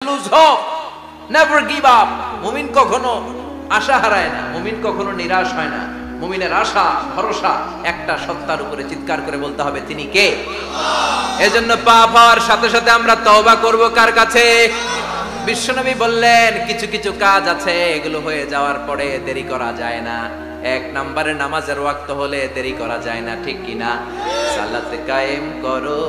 lose hope, never give up. মুমিন কখনো আশা হারায় না, মুমিন কখনো নিরাশ হয় না। মুমিনের আশা ভরসা একটা সত্তার উপরে। চিৎকার করে বলতে হবে তিনি কে। এজন্য পাপ হওয়ার সাথে সাথে আমরা তওবা করব কার কাছে? বিশ্বনবী বললেন কিছু কিছু কাজ আছে এগুলো হয়ে যাওয়ার পরে দেরি করা যায় না। এক নম্বরে নামাজের ওয়াক্ত হলে দেরি করা যায় না, ঠিক কিনা? সালাত কায়েম করো,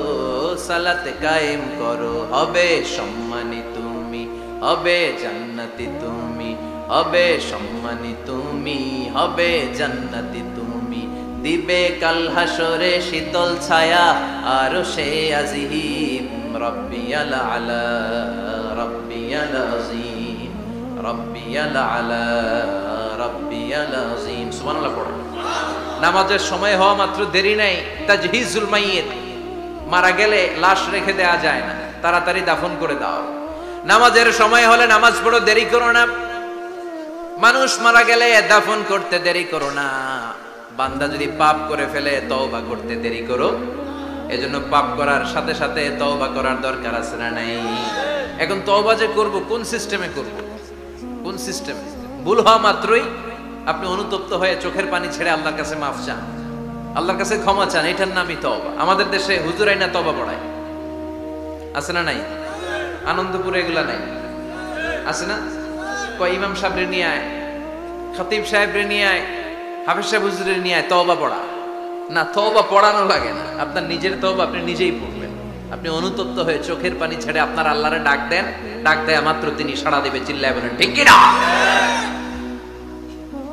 সালাত কায়েম করো, হবে সম্মানী তুমি, হবে জান্নাতি তুমি, হবে সম্মানী তুমি, হবে জান্নাতি তুমি, দিবে কাল হাসরে শীতল ছায়া আরশে আজিম, রব্বিয়াল আলা রব্বিয়াল আযীম, রব্বিয়াল আলা রব্বিয়াল আযীম। সুবহানাল্লাহ পড়ো। নামাজের সময় হওয়া মাত্র দেরি নাই। তাজহিজুল মাইয়িত, মারা গেলে লাশ রেখে দেয়া যায় না, তাড়াতাড়ি দাফন করে দাও। নামাজের সময় হলে নামাজ পড়ো, দেরি করো না। মানুষ মারা গেলে দাফন করতে দেরি করো না। বান্দা যদি পাপ করে ফেলে তওবা করতে দেরি করো। এজন্য পাপ করার সাথে সাথে তওবা করার দরকার আছে না নাই? এখন তওবা যে করব কোন সিস্টেমে করব? কোন সিস্টেমে? ভুল হওয়া মাত্রই আপনি অনুতপ্ত হয়ে চোখের পানি ছেড়ে আল্লাহর কাছে মাফ চান, আল্লাহর কাছে ক্ষমা চান, এটার নামই তওবা। আমাদের দেশে হুজুরাই না তওবা পড়ায়, আছে না নাই? আনন্দপুরে এগুলা নাই, আছে না? কয় ইমাম সাহেবরে নিয়ে আয়, খতিব সাহেবরে নিয়ে আয়, হাফেজ সাহেব হুজুরে নিয়ে আয়, তওবা পড়া। না, তওবা পড়ানো লাগে না, আপনার নিজের তওবা আপনি নিজেই পড়বেন। আপনি অনুতপ্ত হয়ে চোখের পানি ছেড়ে আপনার আল্লাহরে ডাক দেন, ডাক দেয়া মাত্র তিনি সাড়া দেবে। চিল্লায় বলেন ঠিক কি না?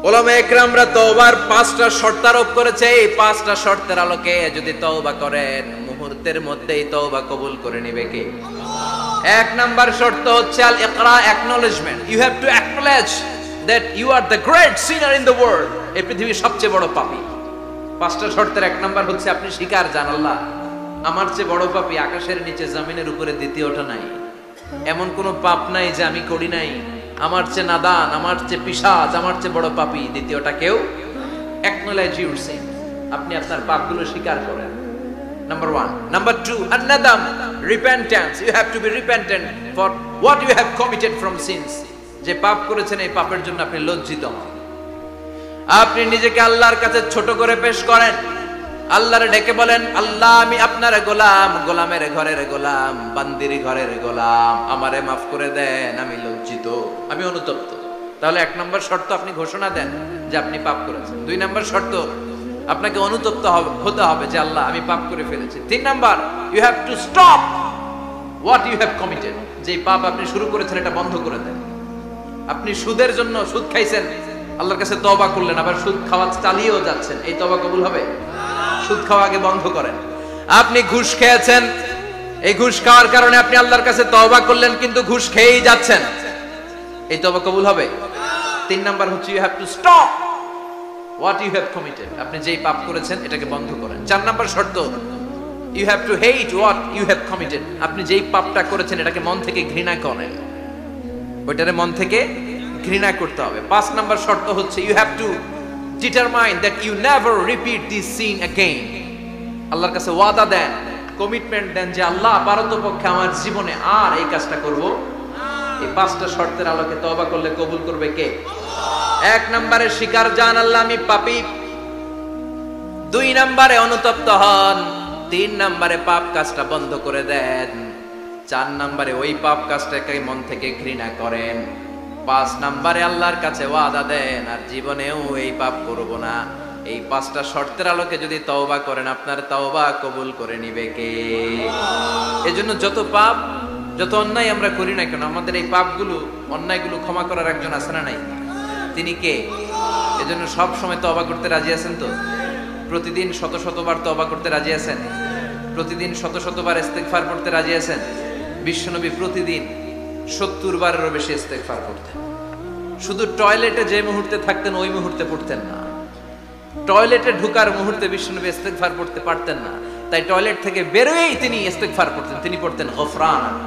উলামায়ে কেরামরা তওবার 5টা শর্ত আরোপ করেছে। এই 5টা শর্তের আলোকে যদি তওবা করেন মুহূর্তের মধ্যেই তওবা কবুল করে নেবে কে? এক নাম্বার শর্ত হচ্ছে আল ইকরা, acknowledgement. You have to acknowledge that you are the great sinner in the world. এই পৃথিবীর সবচেয়ে বড় পাপী। 5টা শর্তের এক নাম্বার হচ্ছে আপনি স্বীকার জান, আল্লাহ আমার চেয়ে বড় পাপী আকাশের নিচে জমিনের উপরে দ্বিতীয়টা নাই। এমন কোন পাপ নাই যে আমি করি নাই। আমার চেয়ে নাদান, আমার চেয়ে পিশাচ, আমার চেয়ে বড় পাপী দ্বিতীয়টা কেউ। অ্যাকনলেজ ইউর সিন, আপনি আপনার পাপগুলো স্বীকার করেন। Number 1. Number 2, an-nadam, repentance. You have to be repentant for what you have committed from sins. যে পাপ করেছেন এই পাপের জন্য আপনি লজ্জিত হন। আপনি নিজেকে আল্লাহর কাছে ছোট করে পেশ করেন, আল্লাহরে ডেকে বলেন আল্লাহ আমি আপনার গোলাম, গোলামের ঘরের গোলাম, বান্দির ঘরের গোলাম, আমারে মাফ করে দেন, আমি লজ্জিত, আমি অনুতপ্ত। তাহলে 1 নম্বর শর্ত আপনি ঘোষণা দেন যে আপনি পাপ করেছেন। 2 নম্বর শর্ত আপনাকে অনুতপ্ত হতে হবে যে আল্লাহ আমি পাপ করে ফেলেছি। 3 number, you have to stop what you have committed. যে পাপ আপনি শুরু করেছেন এটা বন্ধ করে দেন। আপনি সুদের জন্য সুদ খাইছেন, আল্লাহর কাছে তওবা করলেন, আবার সুদ খাওয়া চালিয়েও যাচ্ছেন, এই তওবা কবুল হবে? সুদ খাওয়া আগে বন্ধ করেন। আপনি ঘুষ খেয়েছেন, এই ঘুষ খাওয়ার কারণে আপনি আল্লাহর কাছে তওবা করলেন কিন্তু ঘুষ খেয়েই যাচ্ছেন, এই তওবা কবুল হবে? 3 নাম্বার হচ্ছে you have to stop what you have committed. আপনি যেই পাপ করেছেন এটাকে বন্ধ করেন। 4 নাম্বার শর্ত, you have to hate what you have committed. আপনি যেই পাপটা করেছেন এটাকে মন থেকে ঘৃণা করেন, ওইটারে মন থেকে ঘৃণা করতে হবে। 5 নাম্বার শর্ত হচ্ছে you have to determine that you never repeat this sin again. আল্লাহর কাছে ওয়াদা দেন, কমিটমেন্ট দেন যে আল্লাহ পারতপক্ষে আমার জীবনে আর এই কাজটা করব। এই 5টা শর্তের আলোকে তওবা করলে কবুল করবে কে? 1 নম্বরে স্বীকার জান আল্লাহ আমি পাপী। 2 নম্বরে অনুতপ্ত হন। 3 নম্বরে পাপ কাজটা বন্ধ করে দেন। 4 নম্বরে ওই পাপ কাজটাকে মন থেকে ঘৃণা করেন। 5 নম্বরে আল্লাহর কাছে ওয়াদা দেন আর জীবনেও এই পাপ করব না। এই 5টা শর্তের আলোকে যদি তওবা করেন আপনার তওবা কবুল করে নিবে কে? এজন্য যত পাপ যত অন্যায় আমরা করি না কেন আমাদের এই পাপগুলো অন্যায়গুলো ক্ষমা করার একজন আছে না নাই? তিনি কে? এজন্য সব সময় তওবা করতে রাজি আছেন তো? প্রতিদিন শত শতবার তওবা করতে রাজি আছেন? প্রতিদিন শত শতবার ইস্তেগফার করতে রাজি আছেন? বিশ্বনবী প্রতিদিন 70 বারেরও বেশি ইস্তেগফার করতেন। শুধু টয়লেটে যে মুহূর্তে থাকতেন ওই মুহূর্তে পড়তেন না। টয়লেটে ঢোকার মুহূর্তে বিশ্বনবী ইস্তেগফার পড়তে পারতেন না, তাই টয়লেট থেকে বেরোয়েই তিনি ইস্তেগফার করতেন। তিনি পড়তেন গফরানাক।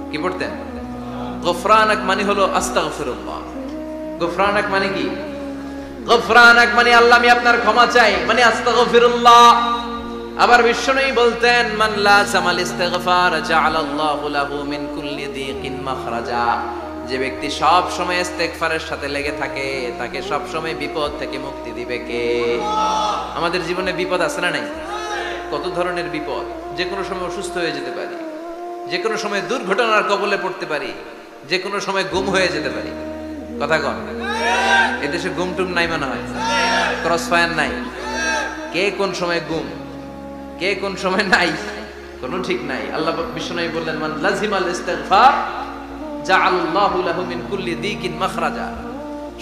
কি পড়তেন? গফরানাক মানে হলো আস্তাগফিরুল্লাহ। গফরানাক মানে কি? গফরানাক মানে আল্লাহ আমি আপনার ক্ষমা চাই, মানে আস্তাগফিরুল্লাহ। আবার বিশ্বনবী বলতেন, মান লাযামাল ইস্তিগফার জাআলাল্লাহু লাহু মিন কুল্লি দীকিন মাখরাজা। যে ব্যক্তি সব সময় ইস্তেগফারের সাথে লেগে থাকে, তাকে সব সময় বিপদ থেকে মুক্তি দিবে কে? আমাদের জীবনে বিপদ আছে না নাই? কত ধরনের বিপদ। যে কোনো সময় অসুস্থ হয়ে যেতে পারি, যে কোনো সময় দুর্ঘটনার কবলে পড়তে পারি, যে কোনো সময় গুম হয়ে যেতে পারি। কথা কন, এদেশে গুম টুম নাই মনে হয়, ক্রস ফায়ার নাই। কে কোন সময় গুম, কে কোন সময় নাই, কোনো ঠিক নাই। আল্লাহ বিশ্বনবী বললেন, মান লাজিমাল ইস্তিগফার জাআলাল্লাহু লাহু মিন কুল্লি দীকিন মাখরাজা।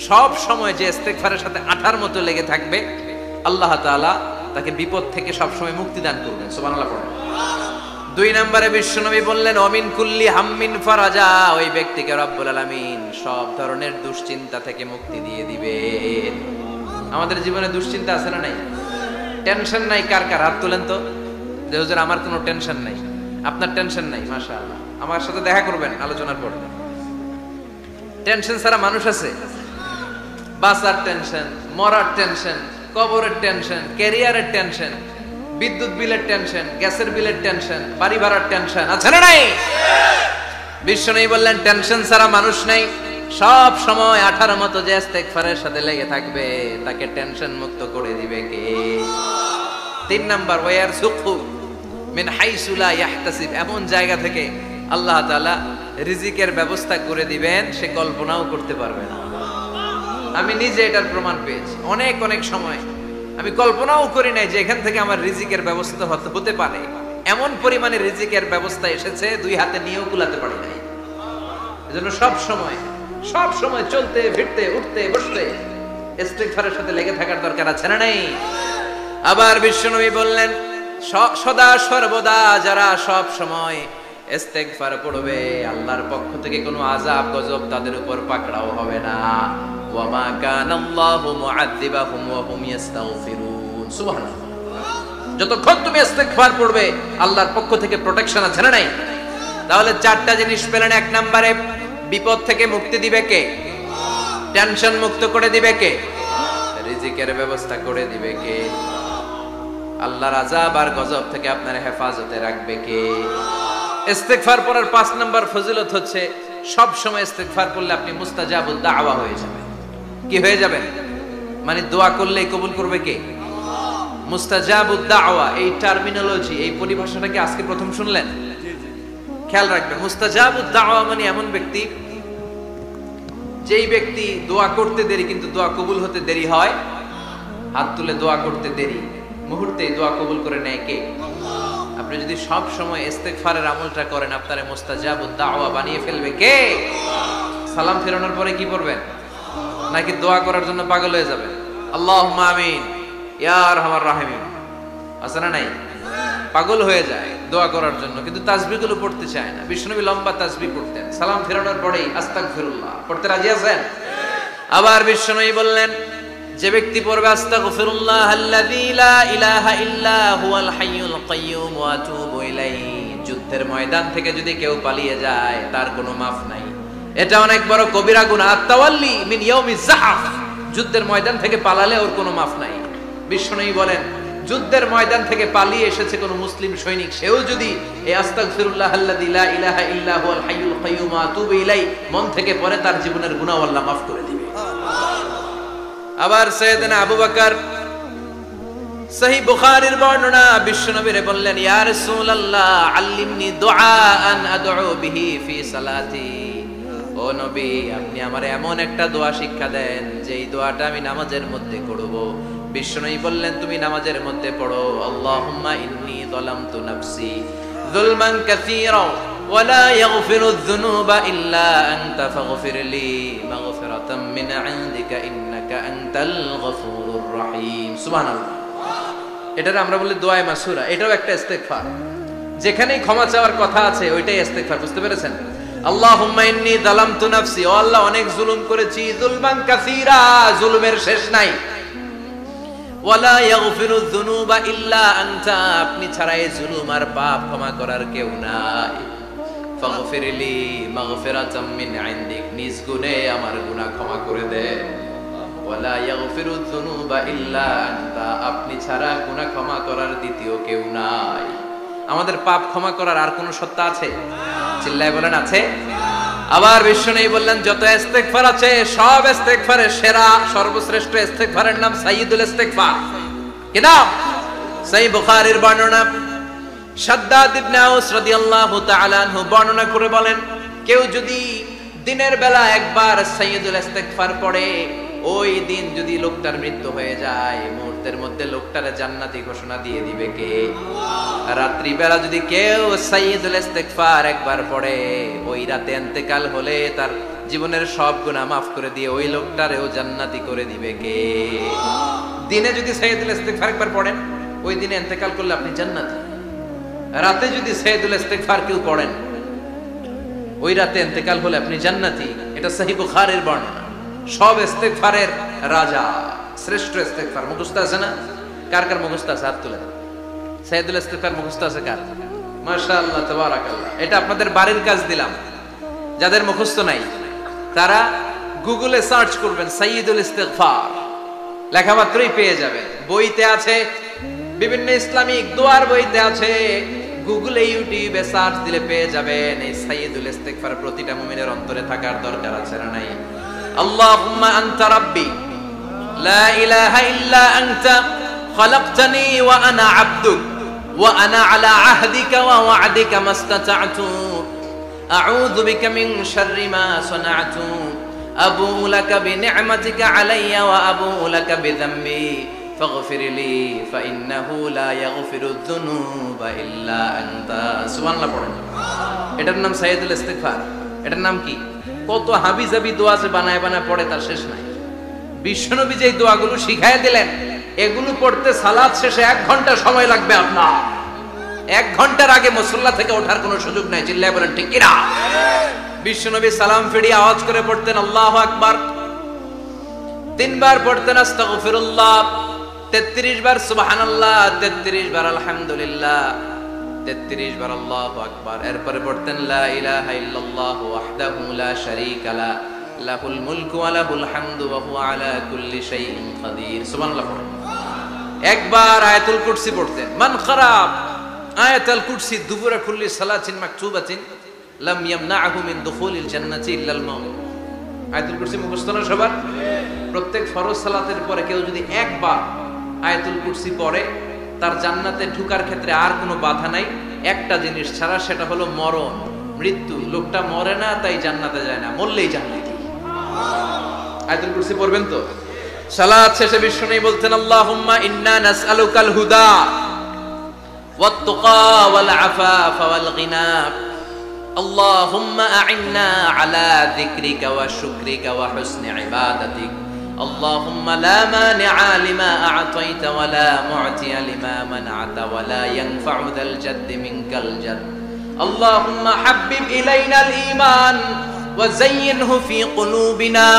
সব সময় যে ইস্তিগফারের সাথে আঠার মতো লেগে থাকবে, আল্লাহ তাআলা তাকে বিপদ থেকে সব সময় মুক্তি দান করবেন। সুবহানাল্লাহ পড়েন। 2 নম্বরে বিশ্বনবী বললেন, অমিন কুল্লি হাম্মিন ফারাজা। ওই ব্যক্তিকে রব্বুল আলামিন সব ধরনের দুশ্চিন্তা থেকে মুক্তি দিয়ে দিবেন। আমাদের জীবনে দুশ্চিন্তা আছে না নাই? টেনশন নাই কার কার? হাত তোলেন তো, যে হুজুর আমার কোনো টেনশন নাই। আপনার টেনশন নাই, মাশাআল্লাহ। আমার সাথে দেখা করবেন আলোচনার পর। টেনশন ছাড়া মানুষ আছে? বাসার টেনশন, মরার টেনশন, কবরের টেনশন, ক্যারিয়ারের টেনশন, বিদ্যুৎ বিলের টেনশন, গ্যাসের বিলের টেনশন, বাড়ি ভাড়ার টেনশন আছে না নাই? বিশ্বনবী বললেন, টেনশন ছাড়া মানুষ নাই। সব সময় 18 মতো যে ইস্তেগফারের সাথে লেগে থাকবে, তাকে টেনশন মুক্ত করে দিবে কে? 3 নাম্বার, ওয়ারযুকহু মিন হাইসু লা ইয়াহতাসিব। এমন জায়গা থেকে আল্লাহ তাআলা রিজিকের ব্যবস্থা করে দিবেন, সে কল্পনাও করতে পারবে না। আমি নিজে এটার প্রমাণ পেয়েছি। অনেক অনেক সময় আমি কল্পনাও করি নাই যে এখান থেকে আমার রিজিকের ব্যবস্থা হতে পারে। এমন পরিমাণে রিজিকের ব্যবস্থা এসেছে, 2 হাতে নিয়েও কুলাতে পারি নাই। এজন্য সব সময় চলতে ফিরতে উঠতে বসতে ইস্তিগফারের সাথে লেগে থাকার দরকার আছে না নাই? আবার বিশ্বনবী বললেন, সদা সর্বদা যারা সব সময় ইস্তিগফার পড়বে, আল্লাহর পক্ষ থেকে কোনো আযাব গজব তাদের উপর পাকড়াও হবে না। ওয়া মা কানাল্লাহু মুআযযিবাহুম ওয়া হুম ইস্তাগফিরুন। সুবহানাল্লাহ। যতক্ষণ তুমি ইস্তিগফার পড়বে, আল্লাহর পক্ষ থেকে প্রোটেকশন আছে না নাই? তাহলে 4টা জিনিস পেলেন। 1 নম্বরে, বিপদ থেকে মুক্তি দিবে কে? টেনশন মুক্ত করে দিবে কে? রিজিকের ব্যবস্থা করে দিবে কে? আল্লাহর আযাব আর গজব থেকে আপনার হেফাজতে রাখবে কে? ইস্তিগফার পড়ার 5 নাম্বার ফজিলত হচ্ছে, সব সময় ইস্তিগফার করলে আপনি মুস্তাজাবুদ দাওয়া হয়ে যাবেন। কি হয়ে যাবেন? মানে দোয়া করলেই কবুল করবে কে? মুস্তাজাবুদ দাওয়া, এই টার্মিনোলজি, এই পরিভাষাটা কি আজকে প্রথম শুনলেন? খেয়াল রাখবেন, মুস্তাজাবুদ দাওয়া মানে এমন ব্যক্তি, যেই ব্যক্তি দোয়া করতে দেরি কিন্তু দোয়া কবুল হতে দেরি হয়। হাত তুলে দোয়া করতে দেরি, মুহূর্তেই দোয়া কবুল করে নেয় কে? আপনি যদি সব সময় ইস্তিগফারের আমলটা করেন, আপনারে মুস্তাজাবুদ দাওয়া বানিয়ে ফেলবে কে? সালাম ফেরানোর পরে কি পড়বেন? নাকি দোয়া করার জন্য পাগল হয়ে যাবেন? আল্লাহুম্মা আমিন ইয়া আরহামার রাহিমিন, আছে না নাই? পাগল হয়ে যায় দোয়া করার জন্য, কিন্তু তাসবিহগুলো পড়তে চায় না। বিশ্বনবী লম্বা তাসবিহ পড়তেন, সালাম ফেরানোর পরেই আস্তাগফিরুল্লাহ পড়তে রাজি আছেন? আবার বিশ্বনবী বললেন, যে ব্যক্তি পড়বে আস্তাগফিরুল্লাহ আল্লাযী লা ইলাহা ইল্লা হুয়াল হাইয়ুল কাইয়্যুম ওয়া আতুবু ইলাইহি, যুদ্ধের ময়দান থেকে যদি কেউ পালিয়ে যায়, তার কোনো মাফ নাই। এটা অনেক বড় কবিরা গুনাহ। আত-তাওয়াল্লি মিন ইয়াউমিজ যাহফ, যুদ্ধের ময়দান থেকে পালালে ওর কোনো মাফ নাই। বিশ্বনবী বলেন, যুদ্ধের ময়দান থেকে পালিয়ে এসেছে কোন মুসলিম সৈনিক, সেও যদি এই আস্তাগফিরুল্লাহ আল্লাযী লা ইলাহা ইল্লা হুয়াল হাইয়ুল কাইয়্যুম ওয়া আতুবু ইলাইহি মন থেকে পড়ে, তার জীবনের গুনাহ আল্লাহ মাফ করে দিবে। আবার সাইয়েদনা আবু বকর, সহিহ বুখারীর বর্ণনা, বিশ্বনবীরে বললেন, ইয়া রাসূলুল্লাহ আল্লিমনি দুআআন আদউ বিহি ফি সালাতি। ও নবী, আপনি আমারে এমন একটা দোয়া শিক্ষা দেন, যেই দোয়াটা আমি নামাজের মধ্যে করব। বিশ্বনবী বললেন, তুমি নামাজের মধ্যে পড়ো, আল্লাহুম্মা ইন্নী যালামতু নাফসি যুলমান কাসীরা ওয়া লা ইয়াগফিরুয যুনুবা ইল্লা আনতা ফাগফিরলি মাগফিরাতাম মিন ইনদিকা ইন্নাকা আনতাল গফুরুর রহিম। সুবহানাল্লাহ। এটারে আমরা বলি দোয়ায়ে মাসুরা। এটাও একটা ইস্তিগফার, যেখানেই ক্ষমা চাওয়ার কথা আছে ওইটাই ইস্তিগফার। বুঝতে পেরেছেন? আল্লাহুম্মা ইন্নী যালামতু নাফসি, ও আল্লাহ অনেক জুলুম করেছি, যুলমান কাসীরা, জুলুমের শেষ নাই। ওয়ালা ইয়াগফিরুয যুনুবা ইল্লা আনতা, আপনি ছাড়া এই জুলুম আর পাপ ক্ষমা করার কেউ নাই। ফাগফিরলি মাগফিরাতাম মিন ইনদিক, নিজ গুণে আমার গুনাহ ক্ষমা করে দে। ওয়ালা ইয়াগফিরুয যুনুবা ইল্লা আনতা, আপনি ছাড়া গুনাহ ক্ষমা করার দ্বিতীয় কেউ নাই। আমাদের পাপ ক্ষমা করার আর কোন সত্তা আছে? চিল্লায় বলেন আছে? আবার বিশ্বনবী বললেন যত ইস্তেগফার আছে সব ইস্তেগফারের সেরা সর্বশ্রেষ্ঠ ইস্তেগফারের নাম সাইয়্যিদুল ইস্তেগফার। কি নাম? সহিহ বুখারীর বর্ণনা, শাদ্দাদ ইবনে আউস রাদিয়াল্লাহু তাআলা আনহু বর্ণনা করে বলেন, কেউ যদি দিনের বেলা একবার সাইয়্যিদুল ইস্তেগফার পড়ে, ওই দিন যদি লোকটার মৃত্যু হয়ে যায়, মুহূর্তের মধ্যে লোকটারে জান্নাতি ঘোষণা দিয়ে দিবে কে? রাত্রি বেলা যদি কেউ সাইয়্যিদুল ইস্তেগফার একবার পড়ে, ওই রাতে ইন্তেকাল হলে তার জীবনের সব গুনাহ মাফ করে দিয়ে ওই লোকটারেও জান্নাতি করে দিবে কে? দিনে যদি সাইয়্যিদুল ইস্তেগফার একবার পড়েন, ওই দিনে ইন্তেকাল করলে আপনি জান্নাতি। রাতে যদি সাইয়্যিদুল ইস্তেগফার কেউ পড়েন, ওই রাতে ইন্তেকাল হলে আপনি জান্নাতি। এটা সহিহ বুখারীর বর্ণনা। সব ইস্তেগফারের রাজা, শ্রেষ্ঠ ইস্তেগফার মুখস্থ আছে না? কার কার মুখস্থ আছে? হাত তুলে। সাইয়্যিদুল ইস্তেগফার মুখস্থ আছে কার? মাশাআল্লাহ, তাবারাকাল্লাহ। এটা আপনাদের বাড়ির কাজ দিলাম। যাদের মুখস্থ নাই তারা গুগলে সার্চ করবেন সাইয়্যিদুল ইস্তেগফার, লেখামাত্রই পেয়ে যাবেন। বইতে আছে, বিভিন্ন ইসলামিক দোয়ার বইতে আছে, গুগলে ইউটিউবে সার্চ দিলে পেয়ে যাবেন। এই সাইয়্যিদুল ইস্তেগফার প্রতিটা মুমিনের অন্তরে থাকার দরকার আছে না নাই? আল্লাহুম্মা আনতা রাব্বি লা ইলাহা ইল্লা আনতা খালাকতানি ওয়া আনা আবদুক ওয়া আনা আলা আহদিকা ওয়া ওয়া'দিকা মাস্তাতা'তু আউযু বিকা মিন শাররি মা সানা'তু আবুউ লাকা বিনি'মাতিকা আলাইয়া ওয়া আবুউ লাকা বিযামবি ফাগফির লি ফাইন্নাহু লা ইয়াগফিরুয যুনুবা ইল্লা আনতা। সুবহানাল্লাহ পড়েন। এটার নাম সাইয়্যিদুল ইস্তেগফার। এটার নাম কি? কত হাবিজাবি দোয়া যে বানায় বানায় পড়ে তার শেষ নাই। বিশ্বনবী যে দোয়াগুলো শিখায় দিলেন, এগুলো পড়তে সালাত শেষে 1 ঘন্টা সময় লাগবে আপনার। 1 ঘন্টার আগে মুসল্লা থেকে ওঠার কোনো সুযোগ নাই। চিল্লায় বলেন ঠিক কি না? বিশ্বনবী সালাম ফিরিয়ে আওয়াজ করে পড়তেন আল্লাহু আকবার, 3 বার পড়তেন আস্তাগফিরুল্লাহ, 33 বার সুবহানাল্লাহ, 33 বার আলহামদুলিল্লাহ, 33 বার আল্লাহু আকবার। এরপরে পড়তেন লা ইলাহা ইল্লাল্লাহু ওয়াহদাহু লা শারীকা লা লাহুল মুলকু ওয়া লাহুল হামদু ওয়া হুয়া আলা কুল্লি শাইইন কাদির। সুবহানাল্লাহ। একবার আয়াতুল কুরসি পড়তেন। মান খারাব আয়াতুল কুরসি দুবুরা কুল্লি সালাতিন মাকতুবাতিন লাম ইয়ামনাহু মিন দুখুলিল জান্নাতি ইল্লাল মাউত। আয়াতুল কুরসি মুখস্থ না সবার? প্রত্যেক ফরজ সালাতের পরে কেউ যদি একবার আয়াতুল কুরসি পড়ে, তার জান্নাতে ঢোকার ক্ষেত্রে আর কোনো বাধা নাই, একটা জিনিস ছাড়া, সেটা হলো মরণ, মৃত্যু। লোকটা মরে না তাই জান্নাতে যায় না, মরলেই জান্নাতি। আয়াতুল কুরসি পড়বেন তো? সালাত শেষে বিশ্বনবী বলতেন আল্লাহুম্মা ইন্না নাসআলুকাল হুদা ওয়াত তুকা ওয়াল আফাফা ওয়াল গিনা আল্লাহুম্মা আ'inna আলা যিকরিকা ওয়া শুকরিকা ওয়া হুসনি ইবাদাতিক اللهم لا مانع لما أعطيت ولا معطي لما منعت ولا ينفع ذا الجد منك الجد اللهم حبب إلينا الإيمان وزينه في قلوبنا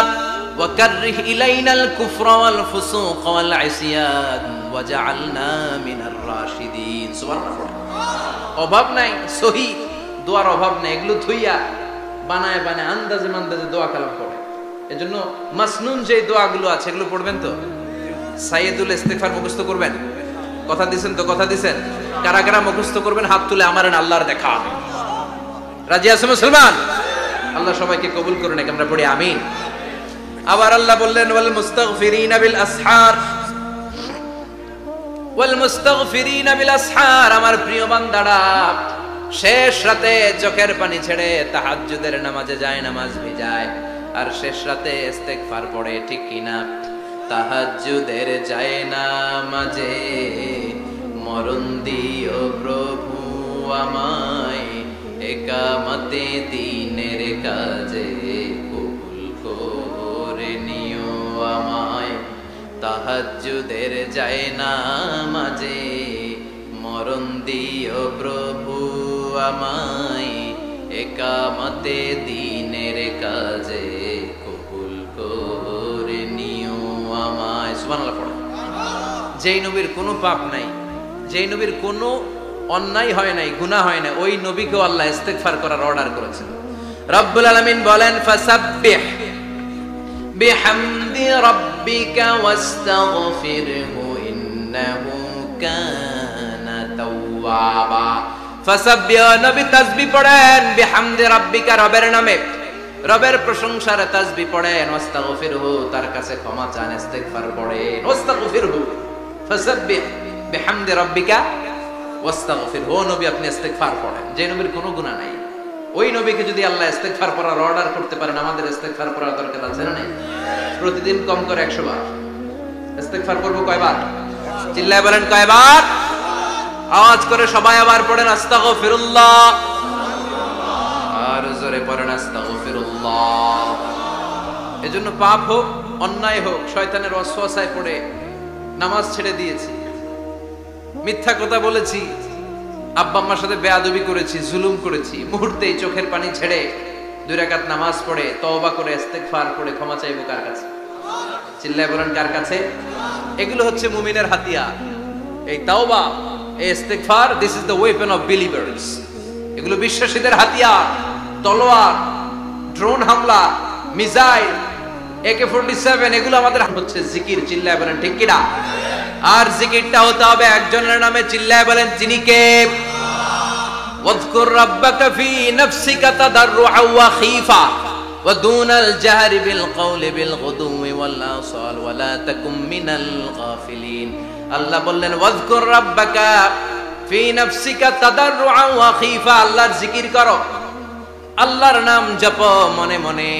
وكره إلينا الكفر والفسوق والعصيان وجعلنا من الراشدين سبحان الله অভাব নাই সহি দোয়ার অভাব নাই এগুলো ধুইয়া বানায় বানায় আন্দাজে মান্দাজে দোয়া কালাম পড়ে এজন্য মাসনুন যে দোয়াগুলো আছে এগুলো পড়বেন তো সাইয়্যিদুল ইস্তিগফার মুখস্থ করবেন কথা দিবেন তো কথা দিবেন কারা কারা মুখস্থ করবেন হাত তুলে আমারেন আল্লাহর দেখা রাজি আছেন মুসলমান আল্লাহ সবাইকে কবুল করুন আমরা পড়ি আমিন আবার আল্লাহ বললেন ওয়াল মুস্তাগফিরিনা বিল আসহার ওয়াল মুস্তাগফিরিনা বিল আসহার আমার প্রিয় বান্দারা শেষ রাতে চোখের পানি ছেড়ে তাহাজ্জুদের নামাজে যায় নামাজ ভিজায় আর শেষ রাতে ইস্তেগফার পড়ে ঠিক কিনা তাহাজ্জুদের যায় নামাজে মরণ দিও প্রভু আমায় একামতে দিনের কাজে কবুল করে নিও আমায় তাহাজ্জুদের যায় নামাজে মরণ দিও প্রভু আমায় একামতে দিনের কাজে কবুল করে নিও আমায় সুবহানাল্লাহ পড়ো যেই নবীর কোনো পাপ নাই যেই নবীর কোনো অন্যায় হয় নাই গুনাহ হয় না ওই নবীকেও আল্লাহ ইস্তেগফার করার অর্ডার করেছেন রব্বুল আলামিন বলেন ফাসাব্বিহ বিহামদি রাব্বিকা ওয়াস্তাগফিরহু ইন্নাহু কানা তাওয়াবা। ফাসাব্বিহ, নবী তাসবিহ পড়েন বিহামদি রাব্বিকা, রবের নামে, রবের প্রশংসার তাসবিহ পড়েন, ওয়াস্তাগফিরহু, তার কাছে ক্ষমা চান, ইস্তিগফার পড়েন, ওয়াস্তাগফিরহু, ফাসাব্বিহ বিহামদি রাব্বিকা ওয়াস্তাগফিরহু। ও নবী আপনি ইস্তিগফার পড়েন, যে নবীর কোনো গুনাহ নাই, ওই নবীকে যদি আল্লাহ ইস্তিগফার পড়ার অর্ডার করতে পারেন, আমাদের ইস্তিগফার পড়ার দরকার আছে না নাই? প্রতিদিন কম করে 100 বার ইস্তিগফার করব। কয়বার? চিল্লায় বলেন কয়বার? আওয়াজ করে সবাই আবার পড়েন আস্তাগফিরুল্লাহ, আর জোরে পড়েন আস্তাগফিরুল্লাহ। এজন্য পাপ হোক, অন্যায় হোক, শয়তানের ওয়াসওয়াসায় পড়ে নামাজ ছেড়ে দিয়েছি, মিথ্যা কথা বলেছি, আব্বা আম্মার সাথে বেয়াদবি করেছি, জুলুম করেছি, মুহূর্তেই চোখের পানি ছেড়ে 2 রাকাত নামাজ পড়ে তওবা করে ইস্তিগফার করে ক্ষমা চাইবো কার কাছে? চিল্লায় বলেন কার কাছে? এগুলো হচ্ছে মুমিনের হাতিয়ার। এই তওবা, এই ইস্তিগফার, this is the weapon of believers. এগুলো বিশ্বাসীদের হাতিয়ার। তলোয়ার, ড্রোন হামলা, মিসাইল, AK-47, এগুলো আমাদের হচ্ছে জিকির। চিল্লায় বলেন ঠিক কিনা? আর জিকিরটা হতে হবে একজনের নামে। চিল্লায় বলেন তিনি কে? ওয়াযকুর রাব্বাকা ফি নাফসিকা তাদাররুআ ওয়া খীফা ওয়া দুনাল জাহরি বিল কওলি বিল গুদুমি ওয়াল আসাল ওয়া লা তাকুম মিনাল গাফিলিন। আল্লাহ বললেন ওয়াযকুর রাব্বাকা ফি নাফসিকা তাদাররুআ ওয়া খীফা, আল্লাহর জিকির করো, আল্লাহর নাম জপো মনে মনে,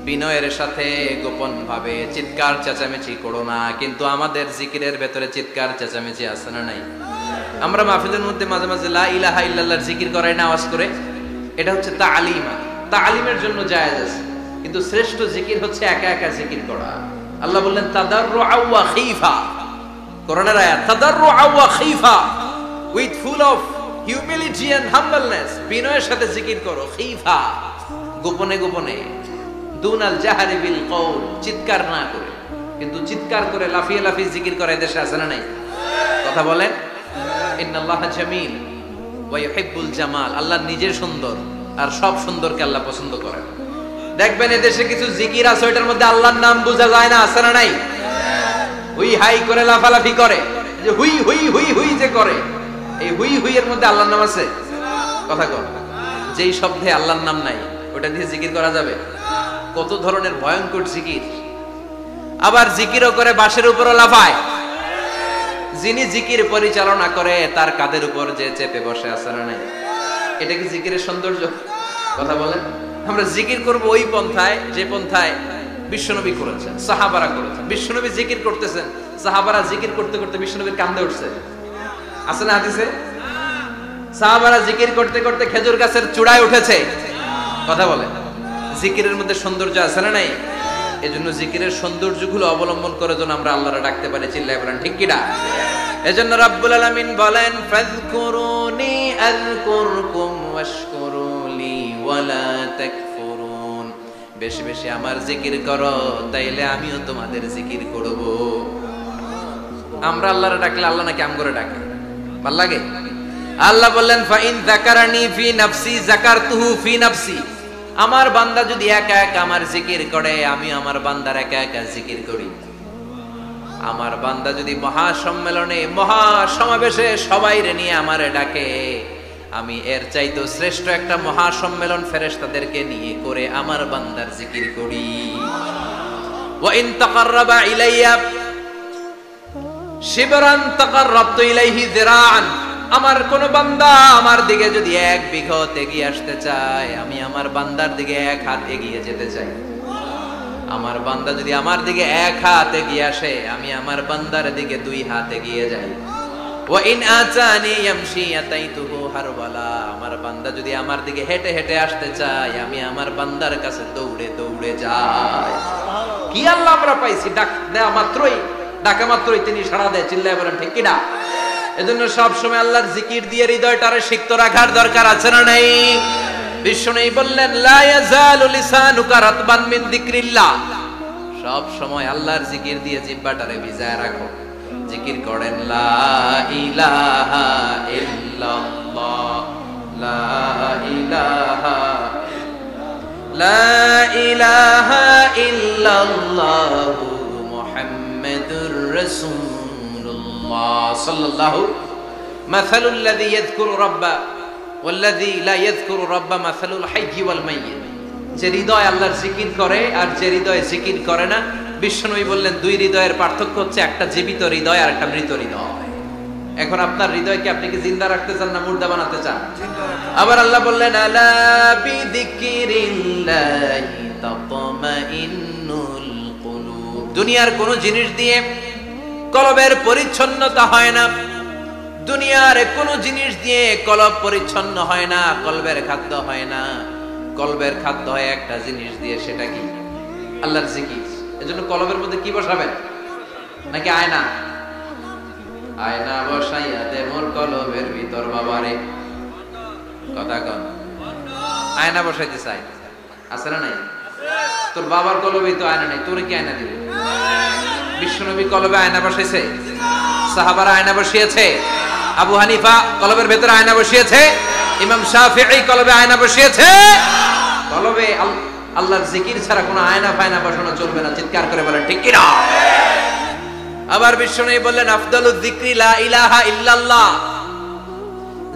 বিনয়ের সাথে, গোপন ভাবে, চিৎকার চেঁচামেচি করো না। কিন্তু আমাদের জিকিরের ভেতরে চিৎকার চেঁচামেচি আছে না নাই? আমরা মাহফিলের মধ্যে মাঝে মাঝে লা ইলাহা ইল্লাল্লাহর জিকির করাই না আওয়াজ করে, এটা হচ্ছে তালিমা, তালিমের জন্য জায়েজ আছে। কিন্তু শ্রেষ্ঠ জিকির হচ্ছে একা একা জিকির করা। আল্লাহ বললেন তাদাররুআ ওয়া খীফা, কোরআনের আয়াত, তাদাররুআ ওয়া খীফা, with full of humility and humbleness, বিনয়ের সাথে জিকির করো, খীফা, গোপনে গোপনে, দুনাল জাহরি বিল কওল, চিৎকার না করে। কিন্তু চিৎকার করে লাফিয়ে লাফিয়ে জিকির করে দেশে আছে না নাই? কথা বলেন। ইন্নাল্লাহা জামিল ওয়া ইউহিব্বুল জামাল, আল্লাহ নিজে সুন্দর, আর সব সুন্দরকে আল্লাহ পছন্দ করেন। দেখবেন এদেশে কিছু জিকির আছে, ওইটার মধ্যে আল্লাহর নাম বোঝা যায় না, আছে না নাই? হুই হাই করে লাফালাফি করে, যে হুই হুই হুই হুই যে করে, এই হুই হুই এর মধ্যে আল্লাহর নাম আছে? কথা কর। যেই শব্দে আল্লাহর নাম নাই, ওটা দিয়ে জিকির করা যাবে? কত ধরনের ভয়ঙ্কর জিকির। আবার জিকিরও করে বাঁশের উপরও লাফায়। যিনি জিকির পরিচালনা করে তার কাঁধের উপর যে চেপে বসে আছে না নাই? এটা কি জিকিরের সৌন্দর্য? কথা বলেন। আমরা জিকির করব ওই পন্থায় যে পন্থায় বিশ্বনবী করেছেন, সাহাবারা করেছেন। বিশ্বনবী জিকির করতেছেন, সাহাবারা জিকির করতে করতে বিশ্বনবীর কাঁধে উঠছে, আছে না হাদিসে? সাহাবারা জিকির করতে করতে খেজুর গাছের চূড়ায় উঠেছে। কথা বলেন। জিকিরের মধ্যে সৌন্দর্য আছে না নাই? এজন্য জিকিরের সৌন্দর্যগুলো অবলম্বন করে যেন আমরা আল্লাহরে ডাকতে পারি। চিল্লায় বলেন ঠিক কিনা? এজন্য রাব্বুল আলামিন বলেন ফাযকুরুনি আযকুরকুম ওয়াশকুরুলি ওয়ালা তাকফুরুন, বেশি বেশি আমার জিকির করো, তাইলে আমিও তোমাদের জিকির করব। আমরা আল্লাহরে ডাকলে আল্লাহ নাকি আম করে ডাকে? ভাল লাগে? আল্লাহ বললেন ফাইন যাকারানি ফি নাফসি যাকারতুহু ফি নাফসি, আমার বান্দা যদি একা একা আমার জিকির করে, আমি আমার বান্দার একা একা জিকির করি। আমার বান্দা যদি মহাসম্মেলনে, মহাসমাবেশে সবাইরে নিয়ে আমারে ডাকে, আমি এর চাইতো শ্রেষ্ঠ একটা মহাসম্মেলন ফেরেশতাদেরকে নিয়ে করে আমার বান্দার জিকির করি। ওয়া ইন তাকাররাবা ইলাইয়া শিবরান তাকাররাবতু ইলাইহি যিরাআন, আমার কোন বান্দা আমার দিকে যদি 1 বিঘত এগিয়ে আসতে চায়, আমি আমার বান্দার দিকে 1 হাত এগিয়ে যেতে চাই। আমার বান্দা যদি আমার দিকে 1 হাত এগিয়ে আসে, আমি আমার বান্দার দিকে 2 হাত এগিয়ে যাই। ওয়া ইন আতানি ইয়ামশি আতাইতুহু হারওয়ালা, আমার বান্দা যদি আমার দিকে হেঁটে হেঁটে আসতে চায়, আমি আমার বান্দার কাছে দৌড়ে দৌড়ে যাই। কি আল্লাহ আমরা পাইছি, ডাক দেয়া মাত্রই, ডাকা মাত্রই তিনি সাড়া দেয়। চিল্লায় বলেন ঠিক কিনা? এজন্য সব সময় আল্লাহর জিকির দিয়ে হৃদয়টারে সিক্ত রাখার দরকার আছে না নাই? বিশ্বনবী বললেন লা ইয়াজালু লিসানুকা রাতবান মিন যিকরিল্লাহ, সব সময় আল্লাহর জিকির দিয়ে জিহ্বাটারে ভিজায় রাখো। জিকির করেন লা ইলাহা ইল্লাল্লাহ, লা ইলাহা, লা ইলাহা ইল্লাল্লাহু মুহাম্মাদুর রাসূলুল্লাহ সাল্লাল্লাহু মাসালুল লাযী ইয়াযকুরু রাব্বা ওয়াল্লাযী লা ইয়াযকুরু রাব্বা মাসালুল হাইয়্যি ওয়াল মাইয়্যিত। যে হৃদয় আল্লাহর জিকির করে আর যে হৃদয় জিকির করে না, বিশ্বনবী বললেন দুই হৃদয়ের পার্থক্য হচ্ছে একটা জীবিত হৃদয় আর একটা মৃত হৃদয়। এখন আপনার হৃদয়কে আপনি কি জিন্দা রাখতে চান না মুর্দা বানাতে চান? আবার আল্লাহ বললেন আলা বিযিকরিল্লাহি তাতমাইন্নুল কুলুব। দুনিয়ার কোন জিনিস দিয়ে কলবের পরিচ্ছন্নতা হয় না, দুনিয়ার কোন জিনিস দিয়ে কলব পরিচ্ছন্ন হয় না, কলবের খাদ্য হয় না। কলবের খাদ্য হয় একটা জিনিস দিয়ে, সেটা কি? আল্লাহর জিকির। এজন্য কলবের মধ্যে কি বসাবেন? নাকি আয়না? আয়না বসাইয়া দে মোর কলবের ভিতর বাবারে। কথা কন, আয়না বসাইতে চাই, আছে না নাই? তোর বাবার কলবে তো আয়না নাই, তোরে কি আয়না দিবে? বিশ্বনবী কলবে আয়না বসাইছে, সাহাবারা আয়না বসিয়েছে, আবু হানিফা কলবের ভেতরে আয়না বসিয়েছে, ইমাম শাফিঈ কলবে আয়না বসিয়েছে। কলবে আল্লাহর জিকির ছাড়া কোনো আয়না ফায়না বসানো চলবে না। চিৎকার করে বলেন ঠিক কি না? আবার বিশ্বনবী বললেন আফদালুয যিকরি লা ইলাহা ইল্লাল্লাহ।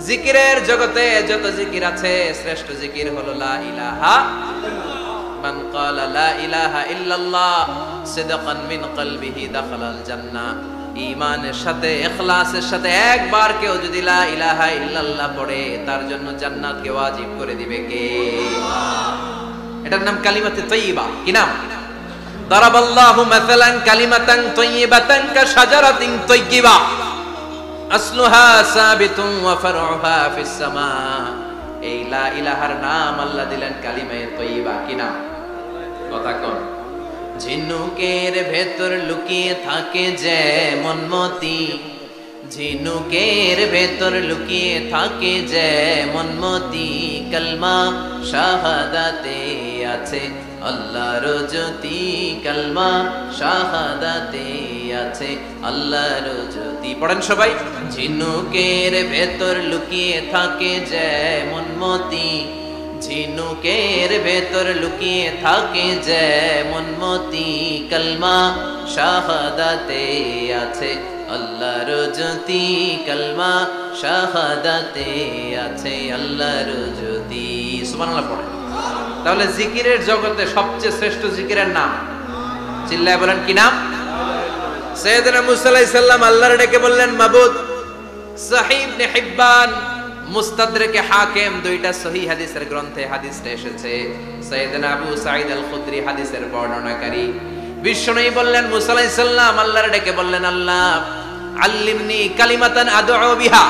জিকিরের জগতে যত জিকির আছে শ্রেষ্ঠ জিকির হলো লা ইলাহা। মান ক্বালা লা ইলাহা ইল্লাল্লাহ সিদকান মিন কলবিহি দাখালাল জান্নাহ। ঈমানের সাথে ইখলাসের সাথে একবার কেউ যদি লা ইলাহা ইল্লাল্লাহ পড়ে, তার জন্য জান্নাতকে ওয়াজিব করে দিবে কে? এটার নাম কালিমাতে তাইয়্যিবা। কি নাম? দারাবাল্লাহু মাসালান কালিমাতান তাইয়্যিবাতান কাশাজারাতিন তাইয়্যিবা আসলুহা সাবিতুন ওয়া ফারউহা ফিস সামা। এই লা ইলাহার নাম আল্লাহ দিলেন কালিমায়ে তাইয়্যিবা। কি নাম? কথা কন। ঝিনুকের ভেতর লুকিয়ে থাকে যেমন মতি, ঝিনুকের ভেতর লুকিয়ে থাকে যেমন মতি, কালমা শাহাদাতে আছে আল্লাহর জ্যোতি, কালমা শাহাদাতে আছে আল্লাহর জ্যোতি। পড়েন সবাই। ঝিনুকের ভেতর লুকিয়ে থাকে যেমন মতি, ঝিনুকের ভেতর লুকিয়ে থাকে যেমন মতি, কালমা শাহাদাতে আছে আল্লাহর জ্যোতি, কালমা শাহাদাতে আছে আল্লাহর জ্যোতি। সুবহানাল্লাহ পড়েন। তাহলে জিকিরের জগতে সবচেয়ে শ্রেষ্ঠ জিকিরের নাম, চিল্লায় বলেন কি নাম? সাইয়েদনা মুসা আলাইহিস সালাম আল্লাহর ডেকে বললেন মাবুদ। সহিহ ইবনে হিব্বান, মুস্তাদরাকে হাকিম, দুইটা সহিহ হাদিসের গ্রন্থে হাদিসটা এসেছে। সাইয়েদনা আবু সাঈদ আল খুদরি হাদিসের বর্ণনাকারী। বিশ্বনবী বললেন মুসা আলাইহিস সালাম আল্লাহর ডেকে বললেন আল্লাহ আল্লিমনি কালিমাতান আদউ বিহা।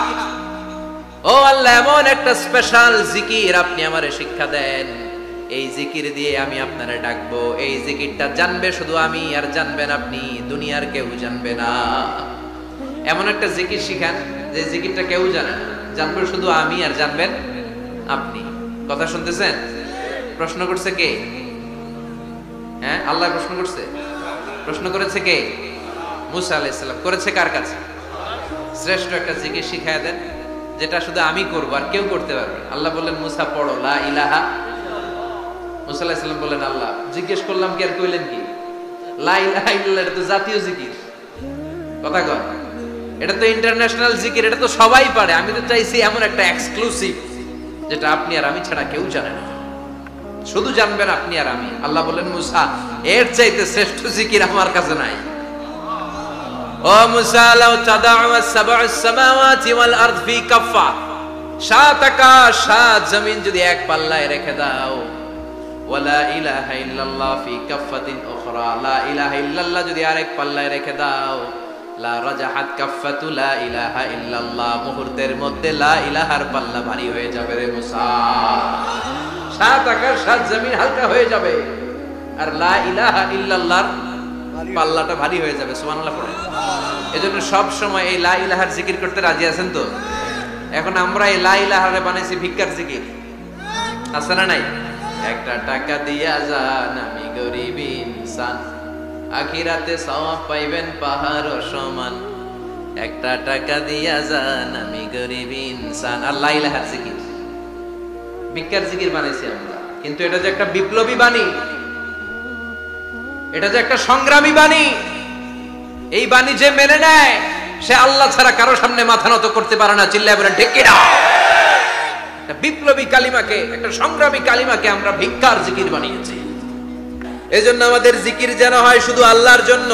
ও আল্লাহ, এমন একটা স্পেশাল জিকির আপনি আমারে শিক্ষা দেন, এই জিকির দিয়ে আমি আপনারে ডাকবো। এই জিকিরটা জানবে শুধু আমি, আর জানবেন আপনি, দুনিয়ার কেউ জানবে না। এমন একটা জিকির শিখান যে জিকিরটা কেউ জানে না, জানবে শুধু আমি আর জানবেন আপনি। কথা শুনতেছেন? প্রশ্ন করছে কে? হ্যাঁ, আল্লাহ প্রশ্ন করছে। প্রশ্ন করেছে কে? মুসা আলাইহিস সালাম। করেছে কার কাছে? শ্রেষ্ঠ একটা জিকির শিখায় দেন যেটা শুধু আমি করব আর কেউ করতে পারবে না। আল্লাহ বললেন মুসা পড়ো লা ইলাহা। মুসা আলাইহিস সালাম বললেন আল্লাহ জিজ্ঞেস করলাম কি আর কইলেন কি? লা ইলাহা ইল্লাল্লাহ এটা তো জাতীয় জিকির। কথা কর, এটা তো ইন্টারন্যাশনাল জিকির, এটা তো সবাই পারে। আমি তো চাইছি এমন একটা এক্সক্লুসিভ যেটা আপনি আর আমি ছাড়া কেউ জানে না, শুধু জানবেন আপনি আর আমি। আল্লাহ বললেন মুসা এর চাইতে শ্রেষ্ঠ জিকির আমার কাছে নাই। ও মুসা লাউ তাদাউ আস-সাব'উস সামাওয়াতি ওয়াল আরদ ফি কাফা, সাত আকাশ সাত জমিন যদি এক পাল্লায় রেখে দাও, ওয়ালা ইলাহা ইল্লাল্লাহ ফি কাফাতিন উখরা, লা ইলাহা ইল্লাল্লাহ যদি আরেক পাল্লায় রেখে দাও, লা রাজাহাত কাফাতু লা ইলাহা ইল্লাল্লাহ, মুহূর্তের মধ্যে লা ইলাহার পাল্লা ভারী হয়ে যাবে রে মুসা। সাত আকাশ সাত জমিন হালকা হয়ে যাবে আর লা ইলাহা ইল্লাল্লাহর পাল্লাটা ভারী হয়ে যাবে। সুবহানাল্লাহ পড়ে। এজন্য সব সময় এই লা ইলাহার জিকির করতে রাজি আছেন তো? এখন আমরা এই লা ইলাহারে বানাইছি ভিক্ষার জিকির, আছে না নাই? একটা টাকা দিয়া যান আমি গরিব ইনসান, আখিরাতে সওয়াব পাইবেন পাহাড় সমান। একটা টাকা দিয়া যান আমি গরিব ইনসান। আর লা ইলাহার জিকির ভিক্ষার জিকির বানাইছি আমরা, কিন্তু এটা যে একটা বিপ্লবী বাণী, এটা যে একটা সংগ্রামী বাণী, এই বাণী যে মেনে নেয় সে আল্লাহ ছাড়া কারো সামনে মাথা নত করতে পারে না। চিল্লায় বলেন ঠিক কিনা? একটা বিপ্লবী কালিমাকে, একটা সংগ্রামী কালিমাকে আমরা ভিক্ষার জিকির বানিয়েছি। এজন্য আমাদের জিকির যেন হয় শুধু আল্লাহর জন্য।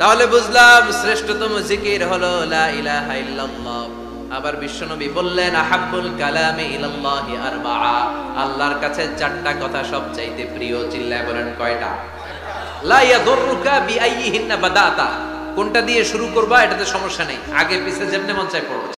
তাহলে বুঝলাম শ্রেষ্ঠতম জিকির হলো লা ইলাহা ইল্লাল্লাহ। আবার বিশ্বনবী বললেন আহাব্বুল কালামি ইলাল্লাহি আরবাআ, আল্লাহর কাছে চারটা কথা সবচাইতে প্রিয়। চিল্লায় বলেন কয়টা? লা ইয়াদুররুকা বিআইয়িহিন্না বাদাতা, কোনটা দিয়ে শুরু করবা এটাতে সমস্যা নেই, আগে পিছে যেমনে মন চায় পড়ো।